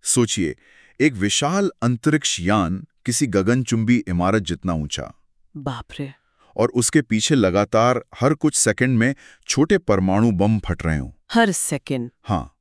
सोचिए, एक विशाल अंतरिक्ष यान किसी गगनचुंबी इमारत जितना ऊंचा, बाप रे। और उसके पीछे लगातार हर कुछ सेकंड में छोटे परमाणु बम फट रहे हों। हर सेकंड। हाँ,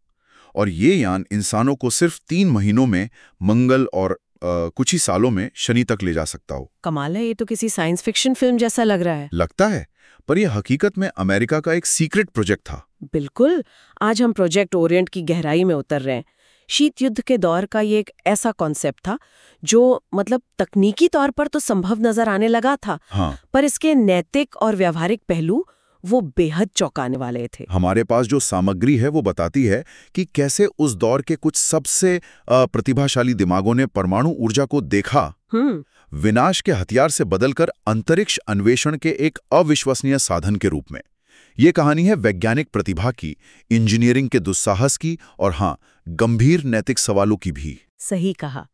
और ये यान इंसानों को सिर्फ 3 महीनों में मंगल और कुछ ही सालों में शनि तक ले जा सकता हो। कमाल है, ये तो किसी साइंस फिक्शन फिल्म जैसा लग रहा है। लगता है, पर यह हकीकत में अमेरिका का एक सीक्रेट प्रोजेक्ट था। बिल्कुल। आज हम प्रोजेक्ट ओरिएंट की गहराई में उतर रहे हैं। शीत युद्ध के दौर का ये एक ऐसा कॉन्सेप्ट था जो मतलब तकनीकी तौर पर तो संभव नजर आने लगा था, हाँ, पर इसके नैतिक और व्यावहारिक पहलू वो बेहद चौंकाने वाले थे। हमारे पास जो सामग्री है वो बताती है कि कैसे उस दौर के कुछ सबसे प्रतिभाशाली दिमागों ने परमाणु ऊर्जा को देखा, विनाश के हथियार से बदलकर अंतरिक्ष अन्वेषण के एक अविश्वसनीय साधन के रूप में। ये कहानी है वैज्ञानिक प्रतिभा की, इंजीनियरिंग के दुस्साहस की, और हाँ, गंभीर नैतिक सवालों की भी। सही कहा।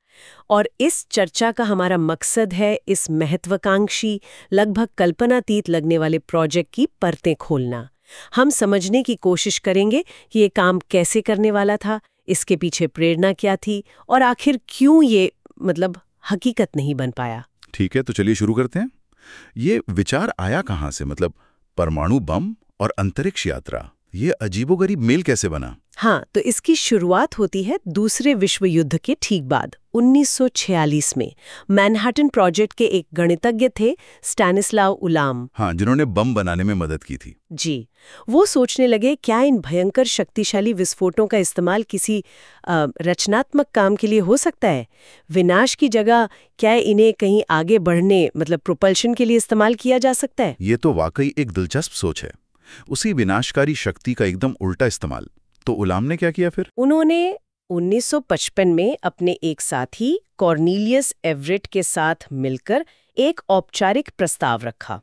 और इस चर्चा का हमारा मकसद है इस महत्वाकांक्षी, लगभग कल्पनातीत लगने वाले प्रोजेक्ट की परतें खोलना। हम समझने की कोशिश करेंगे कि ये काम कैसे करने वाला था, इसके पीछे प्रेरणा क्या थी, और आखिर क्यों ये हकीकत नहीं बन पाया। ठीक है, तो चलिए शुरू करते हैं। ये विचार आया कहाँ से? परमाणु बम और अंतरिक्ष यात्रा, ये अजीबोगरीब मेल कैसे बना? हाँ, तो इसकी शुरुआत होती है दूसरे विश्व युद्ध के ठीक बाद 1946 में। मैनहट्टन प्रोजेक्ट के एक गणितज्ञ थे, स्टैनिस्लाव उलाम। हाँ, जिन्होंने बम बनाने में मदद की थी। जी, वो सोचने लगे क्या इन भयंकर शक्तिशाली विस्फोटों का इस्तेमाल किसी रचनात्मक काम के लिए हो सकता है? विनाश की जगह क्या इन्हें कहीं आगे बढ़ने प्रोपल्शन के लिए इस्तेमाल किया जा सकता है? ये तो वाकई एक दिलचस्प सोच है। उसी विनाशकारी शक्ति का एकदम उल्टा इस्तेमाल। तो उलाम ने क्या किया फिर? उन्होंने 1955 में अपने एक साथी कॉर्नेलियस एवरेट के साथ मिलकर एक औपचारिक प्रस्ताव रखा।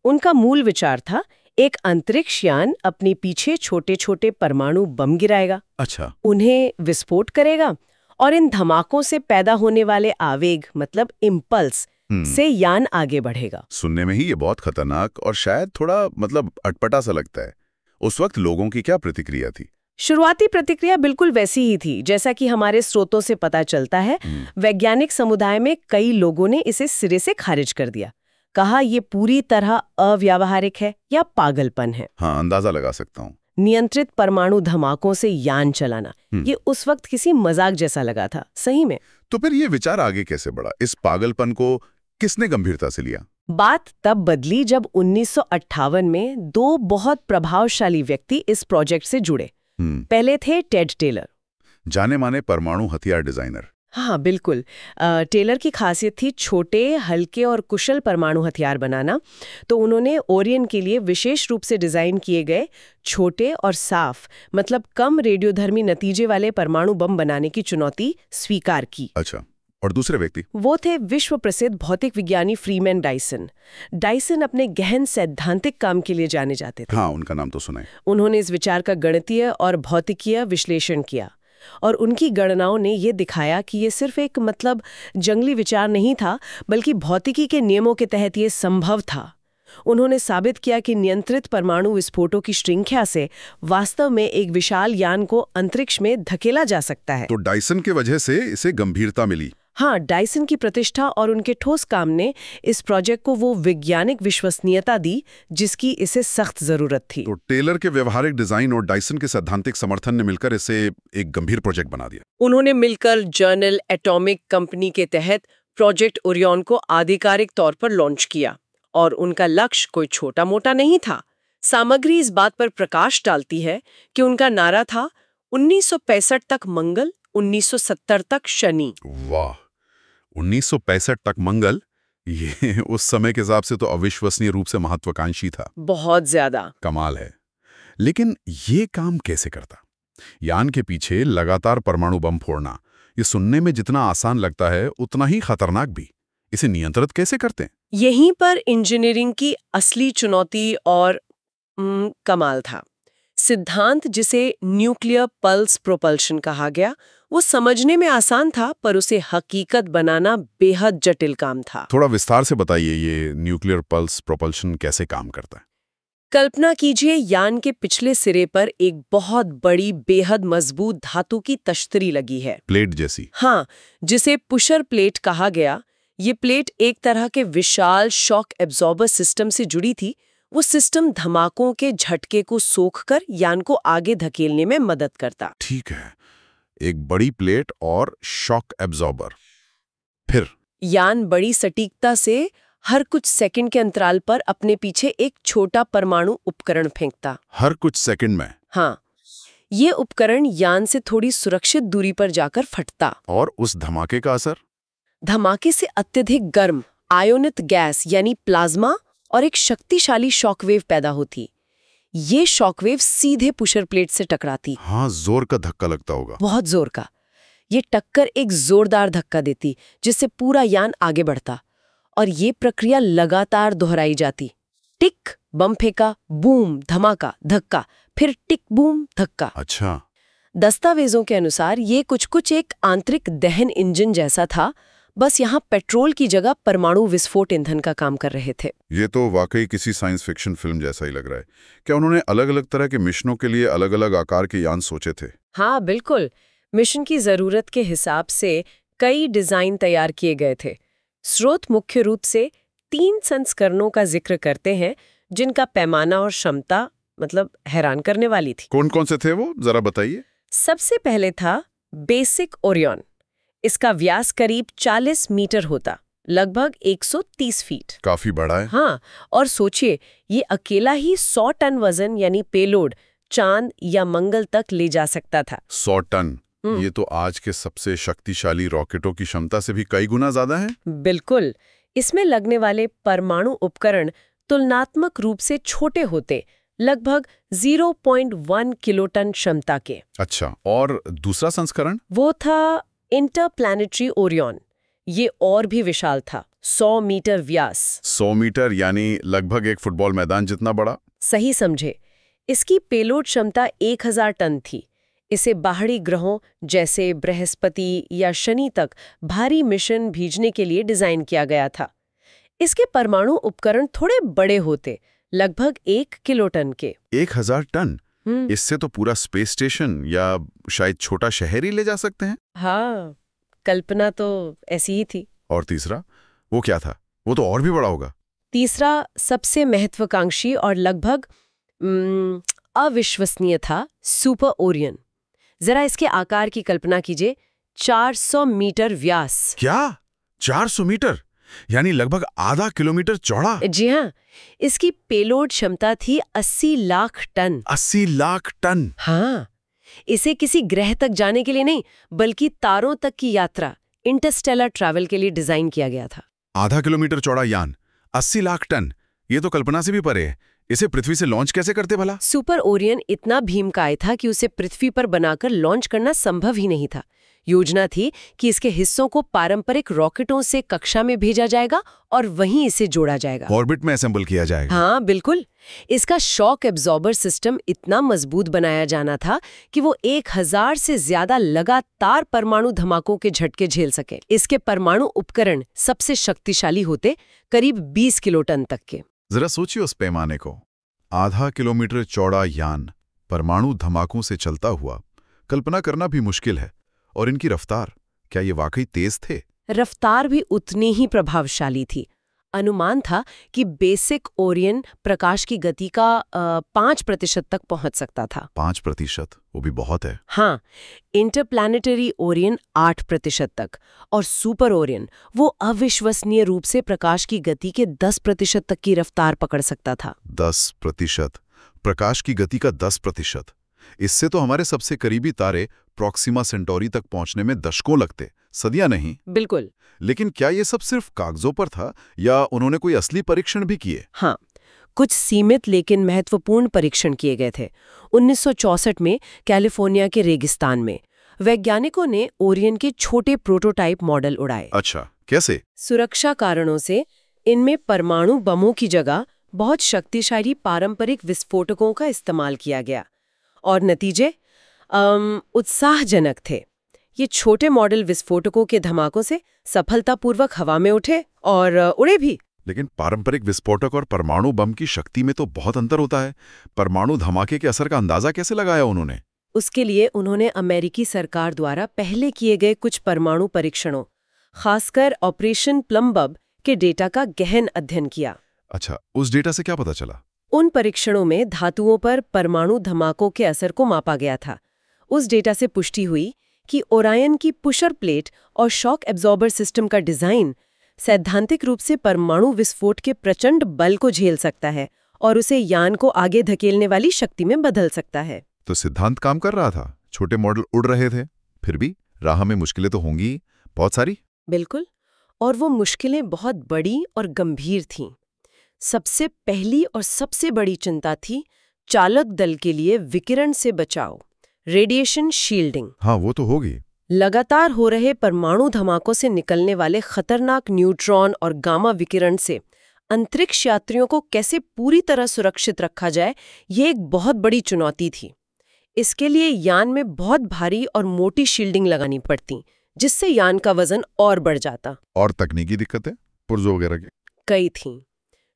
उनका मूल विचार था, एक अंतरिक्ष यान अपने पीछे छोटे छोटे परमाणु बम गिराएगा, अच्छा, उन्हें विस्फोट करेगा, और इन धमाकों से पैदा होने वाले आवेग इम्पल्स से यान आगे बढ़ेगा। सुनने में ही ये बहुत खतरनाक और शायद थोड़ा अटपटा सा लगता है। उस वक्त लोगों की क्या प्रतिक्रिया थी? शुरुआती प्रतिक्रिया बिल्कुल वैसी ही थी जैसा कि हमारे स्रोतों से पता चलता है। वैज्ञानिक समुदाय में कई लोगों ने इसे सिरे से खारिज कर दिया, कहा ये पूरी तरह अव्यावहारिक है या पागलपन है। हाँ, अंदाजा लगा सकता हूँ। नियंत्रित परमाणु धमाकों से यान चलाना, ये उस वक्त किसी मजाक जैसा लगा था, सही में। तो फिर ये विचार आगे कैसे बढ़ा? इस पागलपन को किसने गंभीरता से लिया? बात तब बदली जब 1958 में 2 बहुत प्रभावशाली व्यक्ति इस प्रोजेक्ट से जुड़े। पहले थे टेड टेलर, जाने माने परमाणु हथियार डिजाइनर। हाँ बिल्कुल। टेलर की खासियत थी छोटे, हल्के और कुशल परमाणु हथियार बनाना। तो उन्होंने ओरियन के लिए विशेष रूप से डिजाइन किए गए छोटे और साफ कम रेडियोधर्मी नतीजे वाले परमाणु बम बनाने की चुनौती स्वीकार की। अच्छा, और दूसरे व्यक्ति? वो थे विश्व प्रसिद्ध भौतिक विज्ञानी फ्रीमैन डायसन। डायसन अपने गहन सैद्धांतिक काम के लिए जाने जाते थे। हाँ, उनका नाम तो सुना है। उन्होंने इस विचार का गणितीय और भौतिकीय विश्लेषण किया, और उनकी गणनाओं ने ये दिखाया कि ये सिर्फ एक जंगली विचार नहीं था, बल्कि भौतिकी के नियमों के तहत ये संभव था। उन्होंने साबित किया कि नियंत्रित परमाणु विस्फोटों की श्रृंखला से वास्तव में एक विशाल यान को अंतरिक्ष में धकेला जा सकता है। तो डायसन के वजह से इसे गंभीरता मिली। हाँ, डायसन की प्रतिष्ठा और उनके ठोस काम ने इस प्रोजेक्ट को वो वैज्ञानिक विश्वसनीयता दी जिसकी इसे सख्त जरूरत थी। तो टेलर के व्यवहारिक डिजाइन और डायसन के सैद्धांतिक समर्थन ने मिलकर इसे एक गंभीर प्रोजेक्ट बना दिया। उन्होंने मिलकर जर्नल एटॉमिक कंपनी के तहत प्रोजेक्ट ओरियन को आधिकारिक तौर पर लॉन्च किया, और उनका लक्ष्य कोई छोटा मोटा नहीं था। सामग्री इस बात पर प्रकाश डालती है कि उनका नारा था 1965 तक मंगल, 1970 तक शनि। वाह, 1965 तक मंगल, ये उस समय के हिसाब से तो अविश्वसनीय रूप से महत्वाकांक्षी था। बहुत ज्यादा। कमाल है। लेकिन ये काम कैसे करता? यान के पीछे लगातार परमाणु बम फोड़ना, ये सुनने में जितना आसान लगता है उतना ही खतरनाक भी। इसे नियंत्रित कैसे करते हैं? यहीं पर इंजीनियरिंग की असली चुनौती और कमाल था। सिद्धांत, जिसे न्यूक्लियर पल्स प्रोपल्शन कहा गया, वो समझने में आसान था, पर उसे हकीकत बनाना बेहद जटिल काम था। थोड़ा विस्तार से बताइए, ये न्यूक्लियर पल्स प्रोपल्शन कैसे काम करता है? कल्पना कीजिए यान के पिछले सिरे पर एक बहुत बड़ी बेहद मजबूत धातु की तश्तरी लगी है, प्लेट जैसी। हाँ, जिसे पुशर प्लेट कहा गया। ये प्लेट एक तरह के विशाल शॉक एब्जॉर्बर सिस्टम से जुड़ी थी। वो सिस्टम धमाकों के झटके को सोखकर यान को आगे धकेलने में मदद करता। ठीक है, एक बड़ी प्लेट और शॉक एब्जॉर्बर। फिर यान बड़ी सटीकता से हर कुछ सेकंड के अंतराल पर अपने पीछे एक छोटा परमाणु उपकरण फेंकता। हर कुछ सेकंड में? हाँ, ये उपकरण यान से थोड़ी सुरक्षित दूरी पर जाकर फटता। और उस धमाके का असर? धमाके से अत्यधिक गर्म आयोनित गैस यानी प्लाज्मा और एक शक्तिशाली शॉकवेव पैदा होती। ये शॉकवेव सीधे पुशर प्लेट से टकराती। हाँ, जोर का धक्का लगता होगा। बहुत जोर का। ये टक्कर एक जोरदार धक्का देती, जिससे पूरा यान आगे बढ़ता। और ये प्रक्रिया लगातार दोहराई जाती। टिक, बम फेंका, बूम, धमाका, धक्का, फिर टिक, बूम, धक्का। अच्छा। दस्तावेजों के अनुसार ये कुछ एक आंतरिक दहन इंजन जैसा था, बस यहाँ पेट्रोल की जगह परमाणु विस्फोट ईंधन का काम कर रहे थे। ये तो वाकई किसी साइंस फिक्शन फिल्म जैसा ही लग रहा है। क्या उन्होंने अलग-अलग तरह के मिशनों के लिए अलग-अलग आकार के यान सोचे थे? हाँ, बिल्कुल। मिशन की जरूरत के हिसाब से कई डिजाइन तैयार किए गए थे। स्रोत मुख्य रूप से 3 संस्करणों का जिक्र करते हैं, जिनका पैमाना और क्षमता हैरान करने वाली थी। कौन-कौन से थे वो, जरा बताइए। सबसे पहले था बेसिक ओरियन। इसका व्यास करीब 40 मीटर होता, लगभग 130 फीट। काफी बड़ा है। हाँ, और सोचिए, ये अकेला ही 100 टन वजन यानी पेलोड चांद या मंगल तक ले जा सकता था। 100 टन? ये तो आज के सबसे शक्तिशाली रॉकेटों की क्षमता से भी कई गुना ज्यादा है। बिल्कुल। इसमें लगने वाले परमाणु उपकरण तुलनात्मक रूप से छोटे होते, लगभग 0.1 किलोटन क्षमता के। अच्छा, और दूसरा संस्करण? वो था इंटरप्लैनेटरी ओरियन। ये और भी विशाल था, 100 मीटर व्यास। 100 मीटर यानी लगभग एक फुटबॉल मैदान जितना बड़ा। सही समझे। इसकी पेलोड क्षमता 1000 टन थी। इसे बाहरी ग्रहों जैसे बृहस्पति या शनि तक भारी मिशन भेजने के लिए डिजाइन किया गया था। इसके परमाणु उपकरण थोड़े बड़े होते, लगभग 1 किलोटन के। 1000 टन? इससे तो पूरा स्पेस स्टेशन या शायद छोटा शहर ही ले जा सकते हैं। हाँ, कल्पना तो ऐसी ही थी। और तीसरा, वो क्या था? वो तो और भी बड़ा होगा। तीसरा सबसे महत्वाकांक्षी और लगभग अविश्वसनीय था सुपर ओरियन। जरा इसके आकार की कल्पना कीजिए, 400 मीटर व्यास। क्या? 400 मीटर? यानी लगभग आधा किलोमीटर चौड़ा? जी हाँ। इसकी पेलोड क्षमता थी 80 लाख टन। 80 लाख टन? हाँ, इसे किसी ग्रह तक जाने के लिए नहीं, बल्कि तारों तक की यात्रा, इंटरस्टेलर ट्रैवल के लिए डिजाइन किया गया था। आधा किलोमीटर चौड़ा यान, 80 लाख टन, ये तो कल्पना से भी परे है। इसे पृथ्वी से लॉन्च कैसे करते भला? सुपर ओरियन इतना भीमकाय था कि उसे पृथ्वी पर बनाकर लॉन्च करना संभव ही नहीं था। योजना थी कि इसके हिस्सों को पारंपरिक रॉकेटों से कक्षा में भेजा जाएगा और वहीं इसे जोड़ा जाएगा, ऑर्बिट में असेंबल किया जाएगा। हाँ, बिल्कुल। इसका शॉक एब्जॉर्बर सिस्टम इतना मजबूत बनाया जाना था कि वो 1000 से ज्यादा लगातार परमाणु धमाकों के झटके झेल सके। इसके परमाणु उपकरण सबसे शक्तिशाली होते, करीब 20 किलोटन तक के। जरा सोचिए उस पैमाने को। आधा किलोमीटर चौड़ा यान परमाणु धमाकों से चलता हुआ, कल्पना करना भी मुश्किल है। और इनकी रफ्तार, क्या ये वाकई तेज थे? रफ्तार भी उतनी ही प्रभावशाली थी। अनुमान था कि बेसिक ओरियन प्रकाश की गति का 5% तक पहुंच सकता था। 5%? वो भी बहुत है। हाँ, इंटरप्लैनेटरी ओरियन 8% तक, और सुपर ओरियन वो अविश्वसनीय रूप से प्रकाश की गति के 10% तक की रफ्तार पकड़ सकता था। 10%? प्रकाश की गति का 10%? इससे तो हमारे सबसे करीबी तारे प्रॉक्सिमा सेंटोरी तक पहुंचने में दशकों लगते, सदियां नहीं। बिल्कुल। लेकिन क्या ये सब सिर्फ कागजों पर था या उन्होंने कोई असली परीक्षण भी किए? हाँ, कुछ सीमित लेकिन महत्वपूर्ण परीक्षण किए गए थे। 1964 में कैलिफोर्निया के रेगिस्तान में वैज्ञानिकों ने ओरियन के छोटे प्रोटोटाइप मॉडल उड़ाए। अच्छा, कैसे? सुरक्षा कारणों से इनमें परमाणु बमों की जगह बहुत शक्तिशाली पारंपरिक विस्फोटकों का इस्तेमाल किया गया, और नतीजे उत्साहजनक थे। ये छोटे मॉडल विस्फोटकों के धमाकों से सफलतापूर्वक हवा में उठे और उड़े भी। लेकिन पारंपरिक विस्फोटक और परमाणु बम की शक्ति में तो बहुत अंतर होता है। परमाणु धमाके के असर का अंदाजा कैसे लगाया उन्होंने? उसके लिए उन्होंने अमेरिकी सरकार द्वारा पहले किए गए कुछ परमाणु परीक्षणों, खासकर ऑपरेशन प्लम बम के डेटा का गहन अध्ययन किया। अच्छा, उस डेटा से क्या पता चला? उन परीक्षणों में धातुओं पर परमाणु धमाकों के असर को मापा गया था। उस डेटा से पुष्टि हुई कि ओरायन की पुशर प्लेट और शॉक एब्जॉर्बर सिस्टम का डिजाइन सैद्धांतिक रूप से परमाणु विस्फोट के प्रचंड बल को झेल सकता है और उसे यान को आगे धकेलने वाली शक्ति में बदल सकता है। तो सिद्धांत काम कर रहा था, छोटे मॉडल उड़ रहे थे, फिर भी राह में मुश्किलें तो होंगी बहुत सारी। बिल्कुल, और वो मुश्किलें बहुत बड़ी और गंभीर थीं। सबसे पहली और सबसे बड़ी चिंता थी चालक दल के लिए विकिरण से बचाव, रेडिएशन शील्डिंग। हाँ, वो तो होगी। लगातार हो रहे परमाणु धमाकों से निकलने वाले खतरनाक न्यूट्रॉन और गामा विकिरण से अंतरिक्ष यात्रियों को कैसे पूरी तरह सुरक्षित रखा जाए, ये एक बहुत बड़ी चुनौती थी। इसके लिए यान में बहुत भारी और मोटी शील्डिंग लगानी पड़ती, जिससे यान का वजन और बढ़ जाता। और तकनीकी दिक्कतें पुर्जों वगैरह की कई थीं,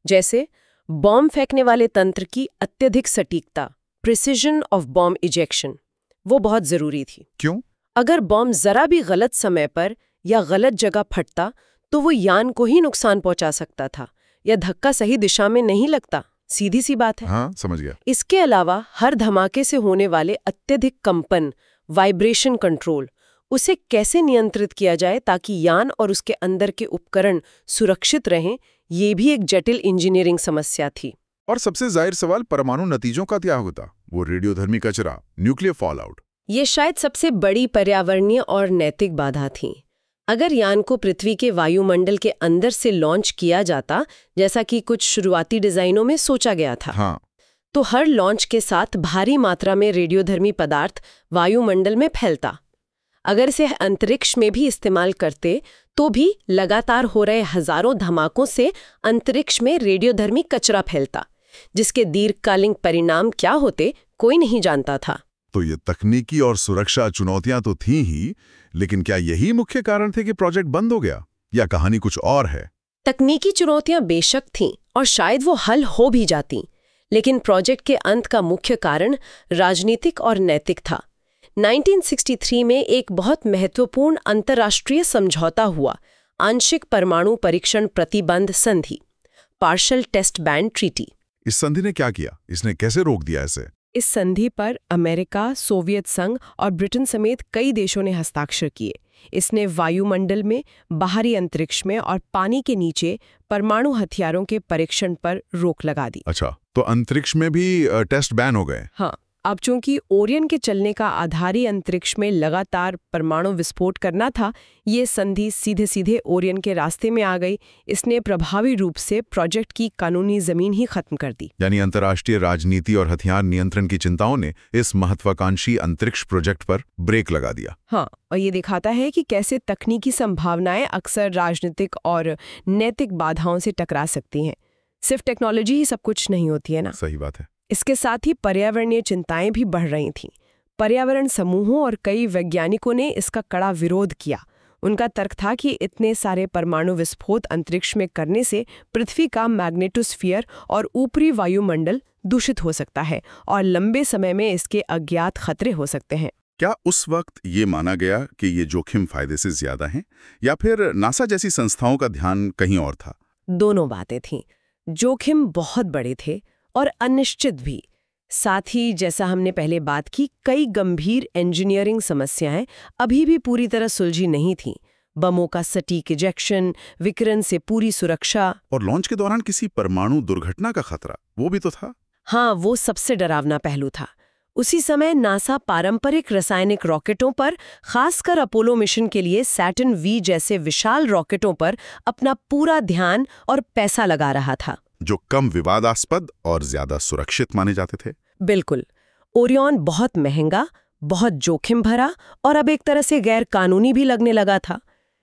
जैसे बॉम्ब फेंकने वाले तंत्र की अत्यधिक सटीकता, प्रिसिजन ऑफ बॉम्ब इजेक्शन, वो बहुत जरूरी थी। क्यों? अगर बॉम्ब जरा भी गलत समय पर या गलत जगह फटता तो वो यान को ही नुकसान पहुंचा सकता था, या धक्का सही दिशा में नहीं लगता। सीधी सी बात है। हाँ, समझ गया। इसके अलावा हर धमाके से होने वाले अत्यधिक कंपन, वाइब्रेशन कंट्रोल, उसे कैसे नियंत्रित किया जाए ताकि यान और उसके अंदर के उपकरण सुरक्षित रहें, ये भी एक जटिल इंजीनियरिंग समस्या थी। और सबसे जाहिर सवाल परमाणु नतीजों का क्या होता? वो रेडियोधर्मी कचरा, न्यूक्लियर फॉलआउट। ये शायद सबसे बड़ी पर्यावरणीय और नैतिक बाधा थी। अगर यान को पृथ्वी के वायुमंडल के अंदर से लॉन्च किया जाता, जैसा कि कुछ शुरुआती डिजाइनों में सोचा गया था, हाँ, तो हर लॉन्च के साथ भारी मात्रा में रेडियोधर्मी पदार्थ वायुमंडल में फैलता। अगर इसे अंतरिक्ष में भी इस्तेमाल करते तो भी लगातार हो रहे हजारों धमाकों से अंतरिक्ष में रेडियोधर्मी कचरा फैलता, जिसके दीर्घकालीन परिणाम क्या होते कोई नहीं जानता था। तो ये तकनीकी और सुरक्षा चुनौतियां तो थी ही, लेकिन क्या यही मुख्य कारण थे कि प्रोजेक्ट बंद हो गया, या कहानी कुछ और है? तकनीकी चुनौतियां बेशक थीं और शायद वो हल हो भी जाती, लेकिन प्रोजेक्ट के अंत का मुख्य कारण राजनीतिक और नैतिक था। 1963 में एक बहुत महत्वपूर्ण अंतर्राष्ट्रीय समझौता हुआ, आंशिक परमाणु परीक्षण प्रतिबंध संधि, पार्शियल टेस्ट बैन ट्रीटी। इस संधि ने क्या किया? इसने कैसे रोक दिया इसे? इस संधि पर अमेरिका, सोवियत संघ और ब्रिटेन समेत कई देशों ने हस्ताक्षर किए। इसने वायुमंडल में, बाहरी अंतरिक्ष में और पानी के नीचे परमाणु हथियारों के परीक्षण पर रोक लगा दी। अच्छा, तो अंतरिक्ष में भी टेस्ट बैन हो गए? हाँ, अब चूंकि ओरियन के चलने का आधार ही अंतरिक्ष में लगातार परमाणु विस्फोट करना था, ये संधि सीधे सीधे ओरियन के रास्ते में आ गई। इसने प्रभावी रूप से प्रोजेक्ट की कानूनी जमीन ही खत्म कर दी। यानी अंतर्राष्ट्रीय राजनीति और हथियार नियंत्रण की चिंताओं ने इस महत्वाकांक्षी अंतरिक्ष प्रोजेक्ट पर ब्रेक लगा दिया। हाँ, और ये दिखाता है कि कैसे तकनीकी संभावनाएं अक्सर राजनीतिक और नैतिक बाधाओं से टकरा सकती हैं। सिर्फ टेक्नोलॉजी ही सब कुछ नहीं होती है ना। सही बात है। इसके साथ ही पर्यावरणीय चिंताएं भी बढ़ रही थीं। पर्यावरण समूहों और कई वैज्ञानिकों ने इसका कड़ा विरोध किया। उनका तर्क था कि इतने सारे परमाणु विस्फोट अंतरिक्ष में करने से पृथ्वी का मैग्नेटोस्फीयर और ऊपरी वायुमंडल दूषित हो सकता है और लंबे समय में इसके अज्ञात खतरे हो सकते हैं। क्या उस वक्त ये माना गया कि ये जोखिम फायदे से ज्यादा हैं, या फिर नासा जैसी संस्थाओं का ध्यान कहीं और था? दोनों बातें थीं। जोखिम बहुत बड़े थे और अनिश्चित भी। साथ ही जैसा हमने पहले बात की, कई गंभीर इंजीनियरिंग समस्याएं अभी भी पूरी तरह सुलझी नहीं थीं। बमों का सटीक इजेक्शन, विकिरण से पूरी सुरक्षा, और लॉन्च के दौरान किसी परमाणु दुर्घटना का खतरा, वो भी तो था। हाँ, वो सबसे डरावना पहलू था। उसी समय नासा पारंपरिक रासायनिक रॉकेटों पर, खासकर अपोलो मिशन के लिए सैटर्न वी जैसे विशाल रॉकेटों पर अपना पूरा ध्यान और पैसा लगा रहा था, जो कम विवादास्पद और ज्यादा सुरक्षित माने जाते थे। बिल्कुल। ओरियन बहुत महंगा, बहुत जोखिम भरा और अब एक तरह से गैर कानूनी भी लगने लगा था।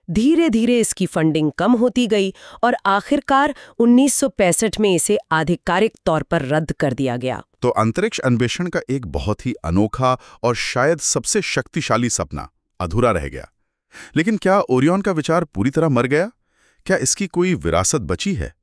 धीरे धीरे इसकी फंडिंग कम होती गई और आखिरकार 1965 में इसे आधिकारिक तौर पर रद्द कर दिया गया। तो अंतरिक्ष अन्वेषण का एक बहुत ही अनोखा और शायद सबसे शक्तिशाली सपना अधूरा रह गया। लेकिन क्या ओरियन का विचार पूरी तरह मर गया? क्या इसकी कोई विरासत बची है?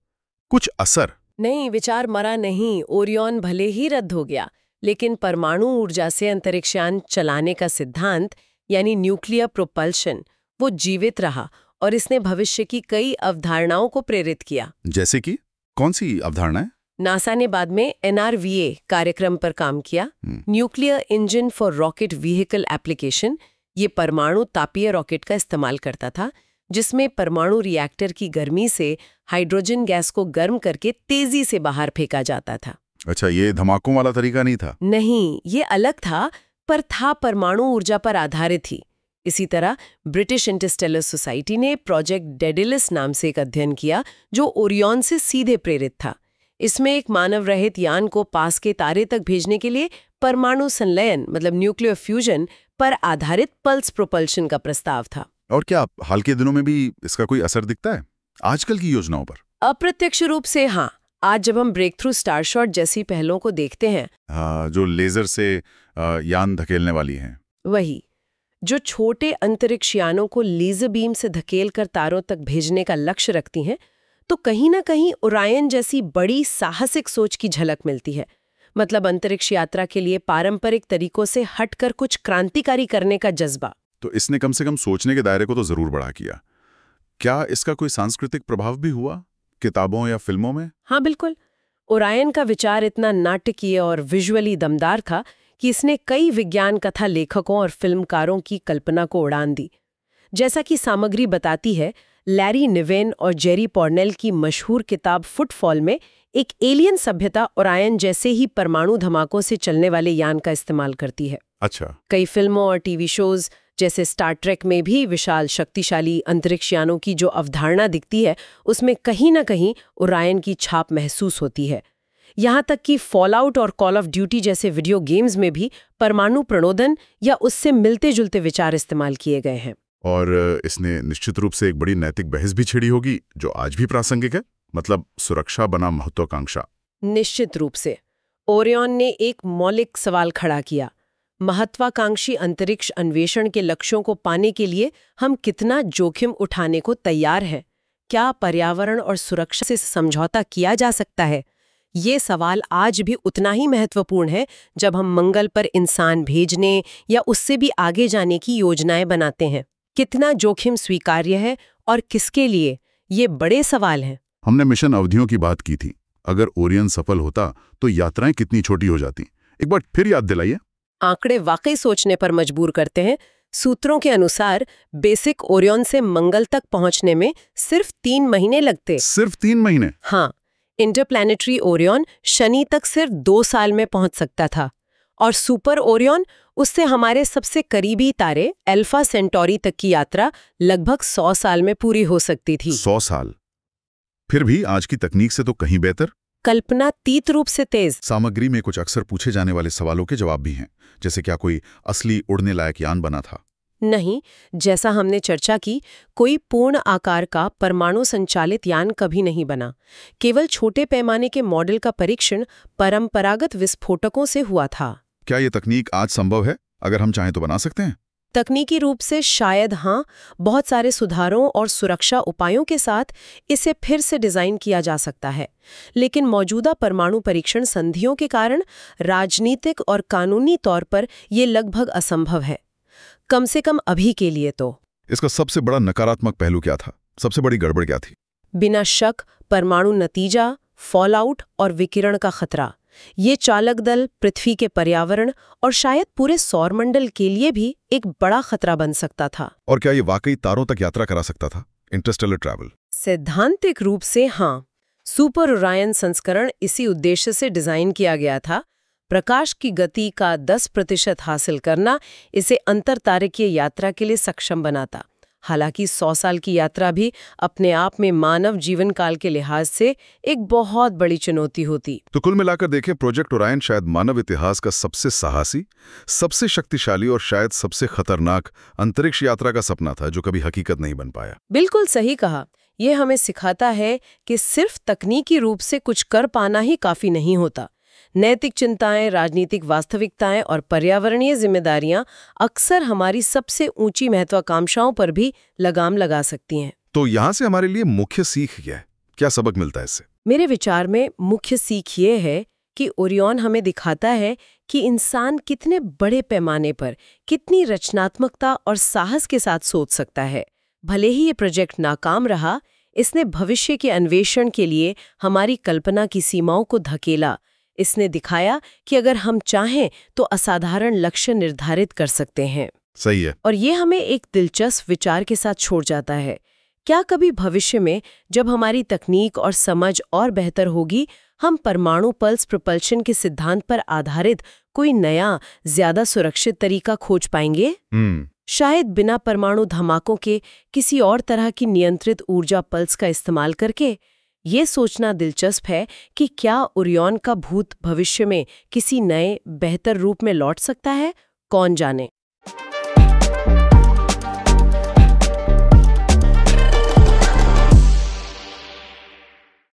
कुछ असर? नहीं, विचार मरा नहीं। ओरियन भले ही रद्द हो गया, लेकिन परमाणु ऊर्जा से अंतरिक्षयान चलाने का सिद्धांत यानी न्यूक्लियर प्रोपल्शन वो जीवित रहा और इसने भविष्य की कई अवधारणाओं को प्रेरित किया। जैसे कि कौन सी अवधारणाएं? नासा ने बाद में NRVA कार्यक्रम पर काम किया, nuclear engine for rocket vehicle application. ये परमाणु तापीय रॉकेट का इस्तेमाल करता था, जिसमें परमाणु रिएक्टर की गर्मी से हाइड्रोजन गैस को गर्म करके तेजी से बाहर फेंका जाता था। अच्छा, ये धमाकों वाला तरीका नहीं था? नहीं, ये अलग था, पर था परमाणु ऊर्जा पर आधारित ही। इसी तरह ब्रिटिश इंटरस्टेलर सोसाइटी ने प्रोजेक्ट डेडेलस नाम से एक अध्ययन किया जो ओरियन से सीधे प्रेरित था। इसमें एक मानव रहित यान को पास के तारे तक भेजने के लिए परमाणु संलयन मतलब न्यूक्लियर फ्यूजन पर आधारित पल्स प्रोपल्शन का प्रस्ताव था। और क्या हाल के दिनों में भी इसका कोई असर दिखता है आजकल की योजनाओं पर? अप्रत्यक्ष रूप से हाँ। आज जब हम ब्रेक थ्रू स्टारशॉट जैसी पहलों को देखते हैं, जो लेजर से यान धकेलने वाली हैं, वही जो छोटे अंतरिक्ष यानों को लेजर बीम से धकेलकर तारों तक भेजने का लक्ष्य रखती हैं, तो कहीं ना कहीं ओरायन जैसी बड़ी साहसिक सोच की झलक मिलती है। मतलब अंतरिक्ष यात्रा के लिए पारंपरिक तरीकों से हटकर कुछ क्रांतिकारी करने का जज्बा। तो इसने कम से कम सोचने के दायरे को तो जरूर बढ़ा किया। क्या इसका कोई सांस्कृतिक प्रभाव भी हुआ किताबों या फिल्मों में? हाँ बिल्कुल। ओरायन का विचार इतना नाटकीय और विजुअली दमदार था कि इसने कई विज्ञान कथा लेखकों और फिल्मकारों की कल्पना को उड़ान दी। जैसा कि सामग्री बताती है, लैरी निवेन और जेरी पॉर्नेल की मशहूर किताब फुटफॉल में एक एलियन सभ्यता ओरायन जैसे ही परमाणु धमाकों से चलने वाले यान का इस्तेमाल करती है। अच्छा। कई फिल्मों और टीवी शोज जैसे स्टार ट्रेक में भी विशाल शक्तिशाली अंतरिक्ष यानों की जो अवधारणा दिखती है, उसमें कहीं ना कहीं ओरायन की छाप महसूस होती है। यहाँ तक कि फॉलआउट और कॉल ऑफ ड्यूटी जैसे वीडियो गेम्स में भी परमाणु प्रणोदन या उससे मिलते जुलते विचार इस्तेमाल किए गए हैं। और इसने निश्चित रूप से एक बड़ी नैतिक बहस भी छिड़ी होगी जो आज भी प्रासंगिक है, मतलब सुरक्षा बनाम महत्वाकांक्षा। निश्चित रूप से ओरियन ने एक मौलिक सवाल खड़ा किया, महत्वाकांक्षी अंतरिक्ष अन्वेषण के लक्ष्यों को पाने के लिए हम कितना जोखिम उठाने को तैयार हैं? क्या पर्यावरण और सुरक्षा से समझौता किया जा सकता है? ये सवाल आज भी उतना ही महत्वपूर्ण है जब हम मंगल पर इंसान भेजने या उससे भी आगे जाने की योजनाएं बनाते हैं। कितना जोखिम स्वीकार्य है और किसके लिए, ये बड़े सवाल हैं। हमने मिशन अवधियों की बात की थी। अगर ओरियन सफल होता तो यात्राएं कितनी छोटी हो जाती? एक बार फिर याद दिलाइए। आंकड़े वाकई सोचने पर मजबूर करते हैं। सूत्रों के अनुसार बेसिक ओरियन से मंगल तक पहुंचने में सिर्फ 3 महीने लगते। सिर्फ 3 महीने? हाँ। इंटरप्लैनेटरी ओरियन शनि तक सिर्फ 2 साल में पहुंच सकता था और सुपर ओरियन, उससे हमारे सबसे करीबी तारे अल्फा सेंटोरी तक की यात्रा लगभग 100 साल में पूरी हो सकती थी। 100 साल? फिर भी आज की तकनीक से तो कहीं बेहतर। कल्पनातीत रूप से तेज। सामग्री में कुछ अक्सर पूछे जाने वाले सवालों के जवाब भी हैं, जैसे क्या कोई असली उड़ने लायक यान बना था? नहीं, जैसा हमने चर्चा की, कोई पूर्ण आकार का परमाणु संचालित यान कभी नहीं बना। केवल छोटे पैमाने के मॉडल का परीक्षण परंपरागत विस्फोटकों से हुआ था। क्या ये तकनीक आज संभव है? अगर हम चाहें तो बना सकते हैं? तकनीकी रूप से शायद हाँ। बहुत सारे सुधारों और सुरक्षा उपायों के साथ इसे फिर से डिजाइन किया जा सकता है, लेकिन मौजूदा परमाणु परीक्षण संधियों के कारण राजनीतिक और कानूनी तौर पर यह लगभग असंभव है, कम से कम अभी के लिए तो। इसका सबसे बड़ा नकारात्मक पहलू क्या था? सबसे बड़ी गड़बड़ क्या थी? बिना शक परमाणु नतीजा, फॉलआउट और विकिरण का खतरा। ये चालक दल पृथ्वी के पर्यावरण और शायद पूरे सौरमंडल के लिए भी एक बड़ा खतरा बन सकता था। और क्या ये वाकई तारों तक यात्रा करा सकता था? Interstellar travel? सैद्धांतिक रूप से हाँ। सुपर ओरायन संस्करण इसी उद्देश्य से डिजाइन किया गया था। प्रकाश की गति का 10% हासिल करना इसे अंतरतारकीय यात्रा के लिए सक्षम बनाता। हालांकि 100 साल की यात्रा भी अपने आप में मानव जीवन काल के लिहाज से एक बहुत बड़ी चुनौती होती। तो कुल मिलाकर देखें, प्रोजेक्ट ओरायन शायद मानव इतिहास का सबसे साहसी, सबसे शक्तिशाली और शायद सबसे खतरनाक अंतरिक्ष यात्रा का सपना था जो कभी हकीकत नहीं बन पाया। बिल्कुल सही कहा। यह हमें सिखाता है कि सिर्फ तकनीकी रूप से कुछ कर पाना ही काफी नहीं होता। नैतिक चिंताएं, राजनीतिक वास्तविकताएं और पर्यावरणीय जिम्मेदारियां अक्सर हमारी सबसे ऊंची महत्वाकांक्षाओं पर भी लगाम लगा सकती हैं। तो यहाँ से हमारे लिए मुख्य सीख क्या है? क्या सबक मिलता है इससे? मेरे विचार में मुख्य सीख ये है कि ओरियन हमें दिखाता है कि इंसान कितने बड़े पैमाने पर, कितनी रचनात्मकता और साहस के साथ सोच सकता है। भले ही ये प्रोजेक्ट नाकाम रहा, इसने भविष्य के अन्वेषण के लिए हमारी कल्पना की सीमाओं को धकेला। इसने दिखाया कि अगर हम चाहें तो असाधारण लक्ष्य निर्धारित कर सकते हैं। सही है। और ये हमें एक दिलचस्प विचार के साथ छोड़ जाता है। क्या कभी भविष्य में जब हमारी तकनीक और समझ और बेहतर होगी, हम परमाणु पल्स प्रपल्शन के सिद्धांत पर आधारित कोई नया, ज्यादा सुरक्षित तरीका खोज पाएंगे? शायद बिना परमाणु धमाकों के किसी और तरह की नियंत्रित ऊर्जा पल्स का इस्तेमाल करके। ये सोचना दिलचस्प है कि क्या ओरियन का भूत भविष्य में किसी नए, बेहतर रूप में लौट सकता है, कौन जाने।